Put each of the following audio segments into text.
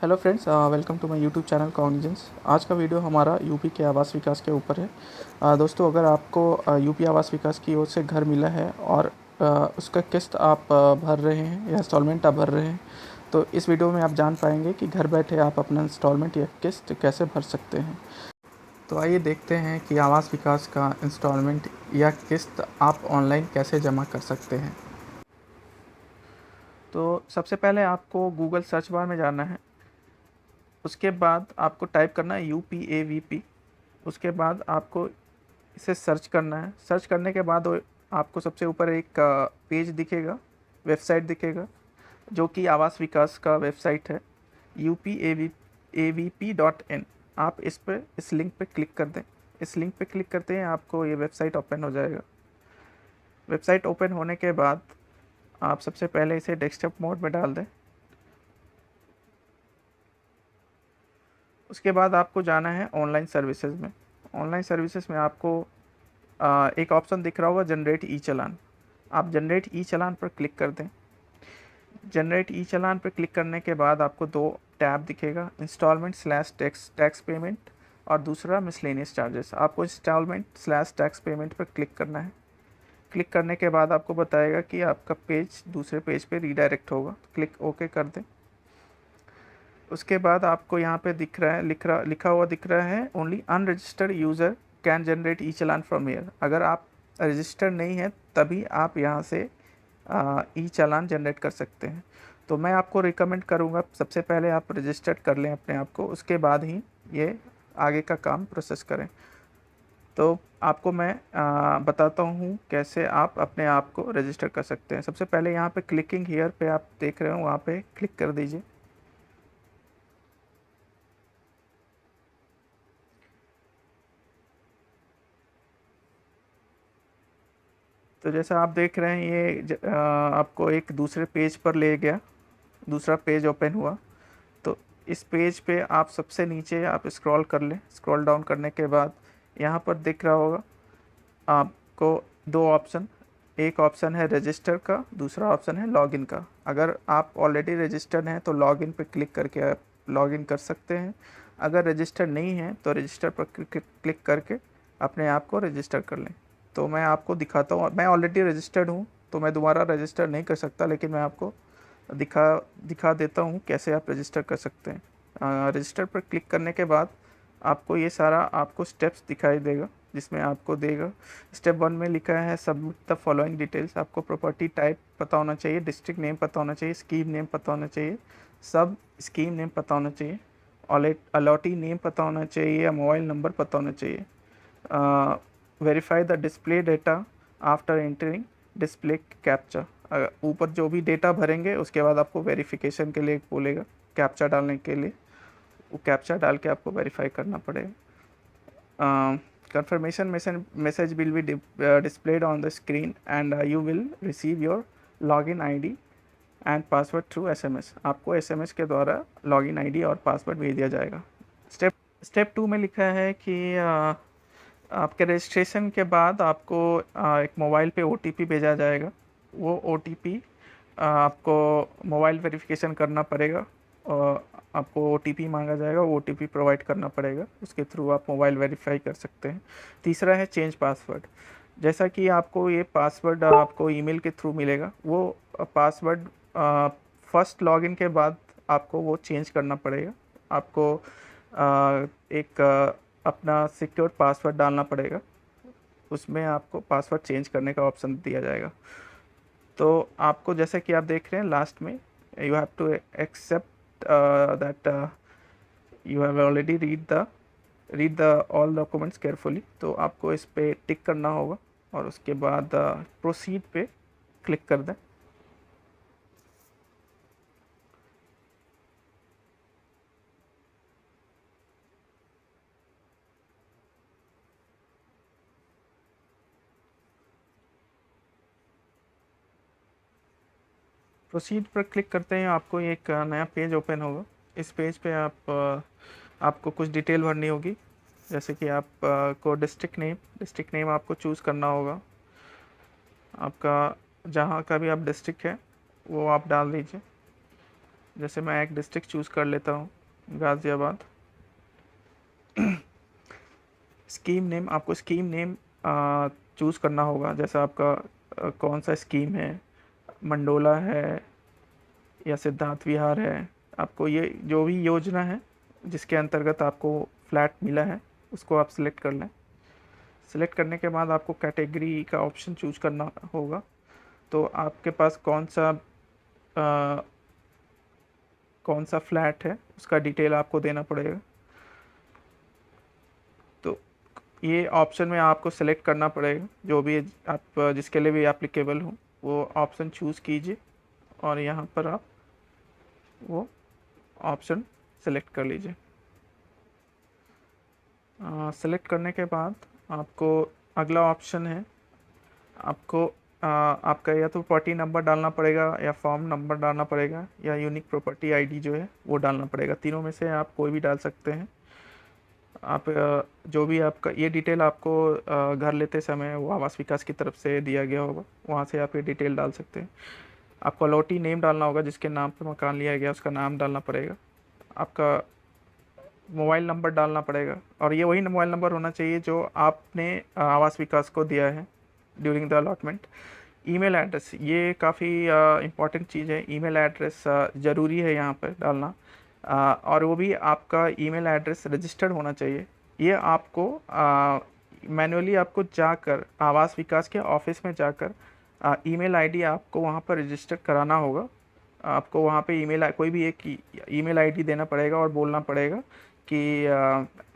Hello friends, welcome to my YouTube channel Cognizance. आज का video हमारा यूपी के आवास विकास के ऊपर है। दोस्तों, अगर आपको यूपी आवास विकास की ओर से घर मिला है और उसका किस्त आप भर रहे हैं या इंस्टॉलमेंट आप भर रहे हैं, तो इस वीडियो में आप जान पाएंगे कि घर बैठे आप अपना इंस्टॉलमेंट या किस्त कैसे भर सकते हैं। तो आइए देखते हैं कि आवास विकास का इंस्टॉलमेंट या किस्त आप ऑनलाइन कैसे जमा कर सकते हैं। तो सबसे पहले आपको गूगल सर्च बार में जाना है। उसके बाद आपको टाइप करना है UPAVP। उसके बाद आपको इसे सर्च करना है। सर्च करने के बाद आपको सबसे ऊपर एक पेज दिखेगा, वेबसाइट दिखेगा, जो कि आवास विकास का वेबसाइट है, UPAVP.in। आप इस लिंक पे क्लिक कर दें। इस लिंक पे क्लिक करते हैं आपको ये वेबसाइट ओपन हो जाएगा। वेबसाइट ओपन होने के बाद आप सबसे पहले इसे डेस्कटॉप मोड में डाल दें। उसके बाद आपको जाना है ऑनलाइन सर्विसेज में। ऑनलाइन सर्विसेज में आपको एक ऑप्शन दिख रहा होगा, जनरेट ई चालान। आप जनरेट ई चालान पर क्लिक कर दें। जनरेट ई चालान पर क्लिक करने के बाद आपको दो टैब दिखेगा, इंस्टॉलमेंट स्लैश टैक्स पेमेंट और दूसरा मिसलेनियस चार्जेस। आपको इंस्टॉलमेंट स्लैश टैक्स पेमेंट पर क्लिक करना है। क्लिक करने के बाद आपको बताएगा कि आपका पेज दूसरे पेज पे रीडायरेक्ट होगा। क्लिक ओके कर दें। उसके बाद आपको यहाँ पे लिखा हुआ दिख रहा है, only unregistered user can generate E challan from here. अगर आप रजिस्टर्ड नहीं है तभी आप यहाँ से ई चालान जनरेट कर सकते हैं। तो मैं आपको रिकमेंड करूँगा सबसे पहले आप रजिस्टर्ड कर लें अपने आप को, उसके बाद ही ये आगे का काम प्रोसेस करें। तो आपको मैं बताता हूँ कैसे आप अपने आप को रजिस्टर कर सकते हैं। सबसे पहले यहाँ पे क्लिकिंग हियर पे आप देख रहे हो, वहाँ पे क्लिक कर दीजिए। तो जैसा आप देख रहे हैं ये आपको एक दूसरे पेज पर ले गया, दूसरा पेज ओपन हुआ। तो इस पेज पे आप सबसे नीचे आप स्क्रॉल कर लें। स्क्रॉल डाउन करने के बाद यहाँ पर दिख रहा होगा आपको दो ऑप्शन, एक ऑप्शन है रजिस्टर का, दूसरा ऑप्शन है लॉगिन का। अगर आप ऑलरेडी रजिस्टर्ड हैं तो लॉगिन पे क्लिक करके आप लॉगिन कर सकते हैं। अगर रजिस्टर नहीं है तो रजिस्टर पर क्लिक करके अपने आप को रजिस्टर कर लें। तो मैं आपको दिखाता हूँ, मैं ऑलरेडी रजिस्टर्ड हूँ तो मैं दोबारा रजिस्टर नहीं कर सकता, लेकिन मैं आपको दिखा देता हूँ कैसे आप रजिस्टर कर सकते हैं। रजिस्टर पर क्लिक करने के बाद आपको ये सारा आपको स्टेप्स दिखाई देगा, जिसमें आपको देगा स्टेप 1 में लिखा है सबमिट द फॉलोइंग डिटेल्स। आपको प्रॉपर्टी टाइप पता होना चाहिए, डिस्ट्रिक्ट नेम पता होना चाहिए, स्कीम नेम पता होना चाहिए, सब स्कीम नेम पता होना चाहिए, अलॉटी नेम पता होना चाहिए, मोबाइल नंबर पता होना चाहिए। Verify the display data after entering display captcha. ऊपर जो भी डेटा भरेंगे उसके बाद आपको वेरिफिकेशन के लिए बोलेगा, कैप्चा डालने के लिए। वो कैप्चा डाल के आपको वेरीफाई करना पड़ेगा। confirmation message will be displayed on the screen and you will receive your login ID and password through SMS। आपको SMS के द्वारा लॉगिन ID और पासवर्ड भेज दिया जाएगा। स्टेप 2 में लिखा है कि आपके रजिस्ट्रेशन के बाद आपको एक मोबाइल पे OTP भेजा जाएगा। वो OTP आपको मोबाइल वेरिफिकेशन करना पड़ेगा और आपको OTP मांगा जाएगा, वो OTP प्रोवाइड करना पड़ेगा, उसके थ्रू आप मोबाइल वेरीफाई कर सकते हैं। तीसरा है चेंज पासवर्ड। जैसा कि आपको ये पासवर्ड आपको ईमेल के थ्रू मिलेगा, वो पासवर्ड फर्स्ट लॉगिन के बाद आपको वो चेंज करना पड़ेगा। आपको एक अपना सिक्योर पासवर्ड डालना पड़ेगा, उसमें आपको पासवर्ड चेंज करने का ऑप्शन दिया जाएगा। तो आपको जैसे कि आप देख रहे हैं लास्ट में, you have to accept that you have already read the all documents carefully. तो आपको इस पे टिक करना होगा और उसके बाद प्रोसीड पे क्लिक कर दें। प्रोसीड पर क्लिक करते हैं, आपको एक नया पेज ओपन होगा। इस पेज पे आपको कुछ डिटेल भरनी होगी, जैसे कि आप को डिस्ट्रिक्ट नेम आपको चूज़ करना होगा। आपका जहाँ का भी आप डिस्ट्रिक्ट है वो आप डाल दीजिए। जैसे मैं एक डिस्ट्रिक्ट चूज़ कर लेता हूँ, गाज़ियाबाद। स्कीम नेम, आपको स्कीम नेम चूज़ करना होगा, जैसा आपका कौन सा स्कीम है, मंडोला है या सिद्धार्थ विहार है। आपको ये जो भी योजना है जिसके अंतर्गत आपको फ्लैट मिला है उसको आप सिलेक्ट कर लें। सिलेक्ट करने के बाद आपको कैटेगरी का ऑप्शन चूज करना होगा। तो आपके पास अ, कौन सा फ्लैट है उसका डिटेल आपको देना पड़ेगा। तो ये ऑप्शन में आपको सेलेक्ट करना पड़ेगा, जो भी आप जिसके लिए भी एप्लीकेबल हो वो ऑप्शन चूज़ कीजिए और यहाँ पर आप वो ऑप्शन सेलेक्ट कर लीजिए। सेलेक्ट करने के बाद आपको अगला ऑप्शन है, आपको आपका या तो प्रॉपर्टी नंबर डालना पड़ेगा या फॉर्म नंबर डालना पड़ेगा या यूनिक प्रॉपर्टी आईडी जो है वो डालना पड़ेगा। तीनों में से आप कोई भी डाल सकते हैं। आप जो भी आपका ये डिटेल आपको घर लेते समय वो आवास विकास की तरफ से दिया गया होगा, वहाँ से आप ये डिटेल डाल सकते हैं। आपको अलॉटी नेम डालना होगा, जिसके नाम पे मकान लिया गया उसका नाम डालना पड़ेगा। आपका मोबाइल नंबर डालना पड़ेगा और ये वही मोबाइल नंबर होना चाहिए जो आपने आवास विकास को दिया है during the allotment. Email address, ये काफ़ी इम्पॉर्टेंट चीज़ है। ईमेल एड्रेस ज़रूरी है यहाँ पर डालना, और वो भी आपका ईमेल एड्रेस रजिस्टर्ड होना चाहिए। ये आपको मैनुअली आपको जाकर आवास विकास के ऑफिस में जाकर ईमेल आईडी आपको वहाँ पर रजिस्टर कराना होगा। आपको वहाँ पे कोई भी एक ईमेल आईडी देना पड़ेगा और बोलना पड़ेगा कि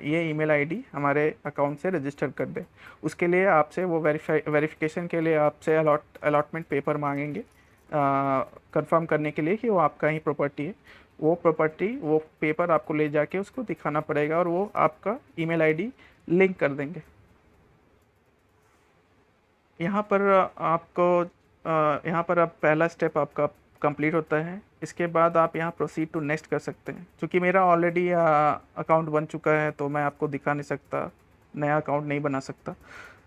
ये ईमेल आईडी हमारे अकाउंट से रजिस्टर कर दे। उसके लिए आपसे वो वेरिफिकेशन के लिए आपसे अलॉटमेंट पेपर मांगेंगे कंफर्म करने के लिए कि वो आपका ही प्रॉपर्टी है। वो पेपर आपको ले जाके उसको दिखाना पड़ेगा और वो आपका ईमेल आईडी लिंक कर देंगे। यहाँ पर अब पहला स्टेप आपका कंप्लीट होता है। इसके बाद आप यहाँ प्रोसीड टू नेक्स्ट कर सकते हैं। क्योंकि मेरा ऑलरेडी अकाउंट बन चुका है तो मैं आपको दिखा नहीं सकता, नया अकाउंट नहीं बना सकता।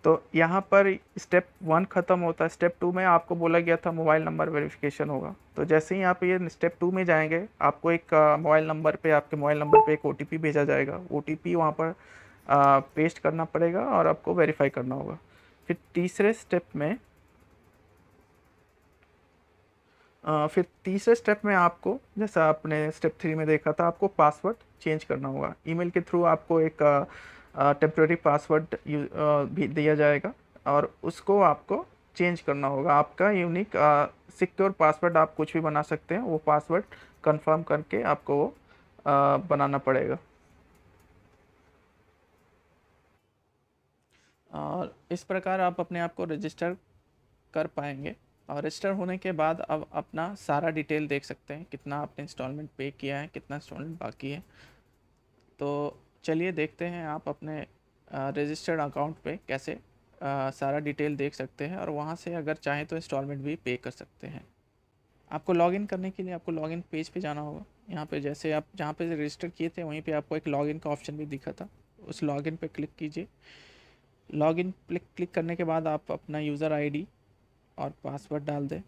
तो यहाँ पर स्टेप 1 ख़त्म होता है। स्टेप 2 में आपको बोला गया था मोबाइल नंबर वेरिफिकेशन होगा। तो जैसे ही आप ये स्टेप 2 में जाएंगे आपको एक आपके मोबाइल नंबर पे एक OTP भेजा जाएगा। OTP वहाँ पर पेस्ट करना पड़ेगा और आपको वेरीफाई करना होगा। फिर तीसरे स्टेप में आपको, जैसा आपने स्टेप 3 में देखा था, आपको पासवर्ड चेंज करना होगा। ईमेल के थ्रू आपको एक टेम्प्रेरी पासवर्ड भी दिया जाएगा और उसको आपको चेंज करना होगा। आपका यूनिक सिक्योर पासवर्ड आप कुछ भी बना सकते हैं, वो पासवर्ड कंफर्म करके आपको वो बनाना पड़ेगा। और इस प्रकार आप अपने आप को रजिस्टर कर पाएंगे। और रजिस्टर होने के बाद अब अपना सारा डिटेल देख सकते हैं, कितना आपने इंस्टॉलमेंट पे किया है, कितना इंस्टॉलमेंट बाकी है। तो चलिए देखते हैं आप अपने रजिस्टर्ड अकाउंट पे कैसे सारा डिटेल देख सकते हैं और वहाँ से अगर चाहें तो इंस्टॉलमेंट भी पे कर सकते हैं। आपको लॉगिन करने के लिए आपको लॉगिन पेज पे जाना होगा। यहाँ पे जैसे आप जहाँ पे रजिस्टर किए थे वहीं पे आपको एक लॉगिन का ऑप्शन भी दिखा था, उस लॉगिन पे क्लिक कीजिए। लॉगिन क्लिक करने के बाद आप अपना यूज़र आईडी और पासवर्ड डाल दें।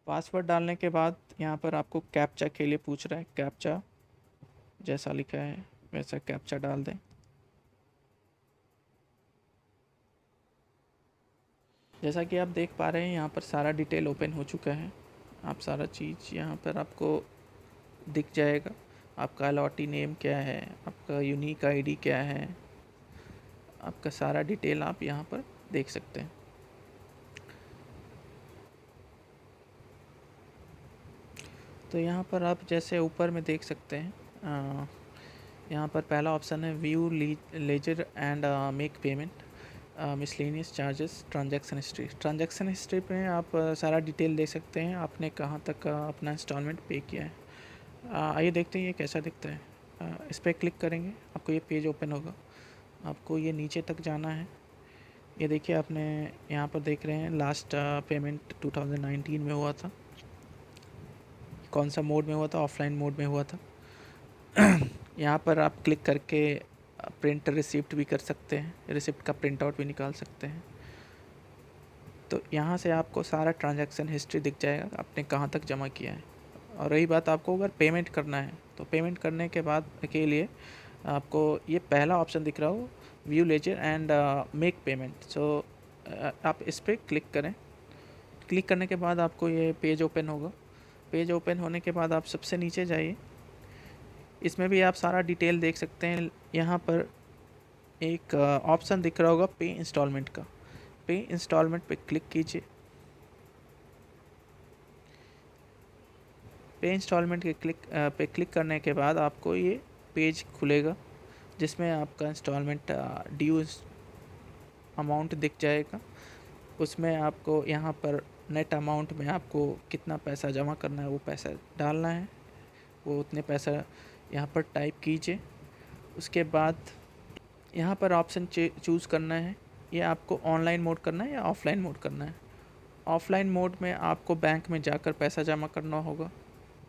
पासवर्ड डालने के बाद यहाँ पर आपको कैप्चा के लिए पूछ रहा है। कैप्चा जैसा लिखा है वैसा कैप्चा डाल दें। जैसा कि आप देख पा रहे हैं यहाँ पर सारा डिटेल ओपन हो चुका है। आप सारा चीज़ यहाँ पर आपको दिख जाएगा। आपका अलॉटी नेम क्या है, आपका यूनिक आईडी क्या है, आपका सारा डिटेल आप यहाँ पर देख सकते हैं। तो यहाँ पर आप जैसे ऊपर में देख सकते हैं, यहाँ पर पहला ऑप्शन है view ledger and make payment, miscellaneous charges, transaction history. Transaction history पे आप सारा डिटेल देख सकते हैं, आपने कहाँ तक अपना इंस्टॉलमेंट पे किया है। आइए देखते हैं ये कैसा दिखता है। इस पर क्लिक करेंगे आपको ये पेज ओपन होगा। आपको ये नीचे तक जाना है। ये देखिए आपने यहाँ पर देख रहे हैं लास्ट पेमेंट 2019 में हुआ था। कौन सा मोड में हुआ था? ऑफलाइन मोड में हुआ था। यहाँ पर आप क्लिक करके प्रिंट रिसिप्ट भी कर सकते हैं, रिसिप्ट का प्रिंट आउट भी निकाल सकते हैं। तो यहाँ से आपको सारा ट्रांजैक्शन हिस्ट्री दिख जाएगा, आपने कहाँ तक जमा किया है। और रही बात आपको अगर पेमेंट करना है, तो पेमेंट करने के बाद के लिए आपको ये पहला ऑप्शन दिख रहा हो, view ledger and make payment. So आप इस पर क्लिक करें। क्लिक करने के बाद आपको ये पेज ओपन होगा। पेज ओपन होने के बाद आप सबसे नीचे जाइए, इसमें भी आप सारा डिटेल देख सकते हैं। यहाँ पर एक ऑप्शन दिख रहा होगा पे इंस्टॉलमेंट का। पे इंस्टॉलमेंट पे क्लिक कीजिए। पे इंस्टॉलमेंट के क्लिक करने के बाद आपको ये पेज खुलेगा, जिसमें आपका इंस्टॉलमेंट ड्यू अमाउंट दिख जाएगा। उसमें आपको यहाँ पर नेट अमाउंट में आपको कितना पैसा जमा करना है वो पैसा डालना है, वो उतने पैसा यहाँ पर टाइप कीजिए। उसके बाद यहाँ पर ऑप्शन चूज़ करना है, ये आपको ऑनलाइन मोड करना है या ऑफ़लाइन मोड करना है। ऑफ़लाइन मोड में आपको बैंक में जाकर पैसा जमा करना होगा।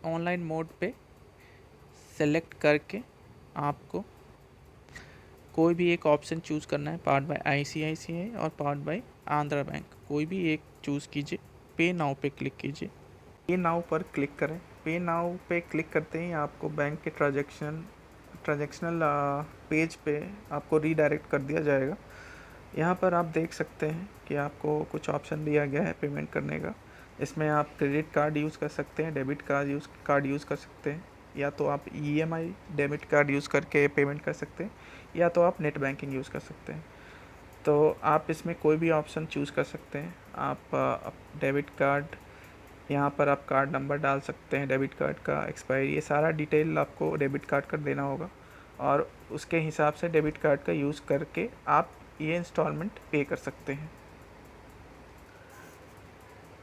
ऑनलाइन मोड पे सेलेक्ट करके आपको कोई भी एक ऑप्शन चूज़ करना है, पावर्ड बाय ICICI और पावर्ड बाय आंध्रा बैंक, कोई भी एक चूज़ कीजिए। पे नाउ पे क्लिक कीजिए। पे नाउ पर क्लिक करें। पे नाउ पे क्लिक करते ही आपको बैंक के ट्रांजैक्शनल पेज पे आपको रीडायरेक्ट कर दिया जाएगा। यहाँ पर आप देख सकते हैं कि आपको कुछ ऑप्शन दिया गया है पेमेंट करने का। इसमें आप क्रेडिट कार्ड यूज़ कर सकते हैं, डेबिट कार्ड यूज़ कर सकते हैं, या तो आप EMI डेबिट कार्ड यूज़ करके पेमेंट कर सकते हैं, या तो आप नेट बैंकिंग यूज़ कर सकते हैं। तो आप इसमें कोई भी ऑप्शन चूज़ कर सकते हैं। आप डेबिट कार्ड, यहाँ पर आप कार्ड नंबर डाल सकते हैं, डेबिट कार्ड का एक्सपायरी, ये सारा डिटेल आपको डेबिट कार्ड का देना होगा, और उसके हिसाब से डेबिट कार्ड का यूज़ करके आप ये इंस्टॉलमेंट पे कर सकते हैं।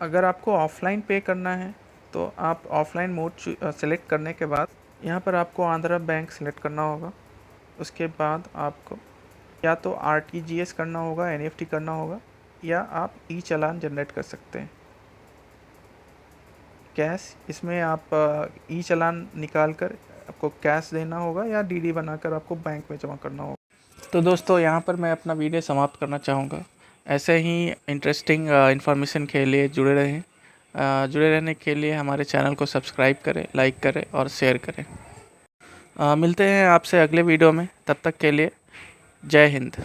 अगर आपको ऑफ़लाइन पे करना है तो आप ऑफ़लाइन मोड सेलेक्ट करने के बाद यहाँ पर आपको आंध्रा बैंक सेलेक्ट करना होगा। उसके बाद आपको या तो RTGS करना होगा, NEFT करना होगा, या आप चालान जनरेट कर सकते हैं कैश। इसमें आप चालान निकाल कर आपको कैश देना होगा, या DD बनाकर आपको बैंक में जमा करना होगा। तो दोस्तों, यहाँ पर मैं अपना वीडियो समाप्त करना चाहूँगा। ऐसे ही इंटरेस्टिंग इन्फॉर्मेशन के लिए जुड़े रहें। जुड़े रहने के लिए हमारे चैनल को सब्सक्राइब करें, लाइक करें और शेयर करें। मिलते हैं आपसे अगले वीडियो में, तब तक के लिए जय हिंद।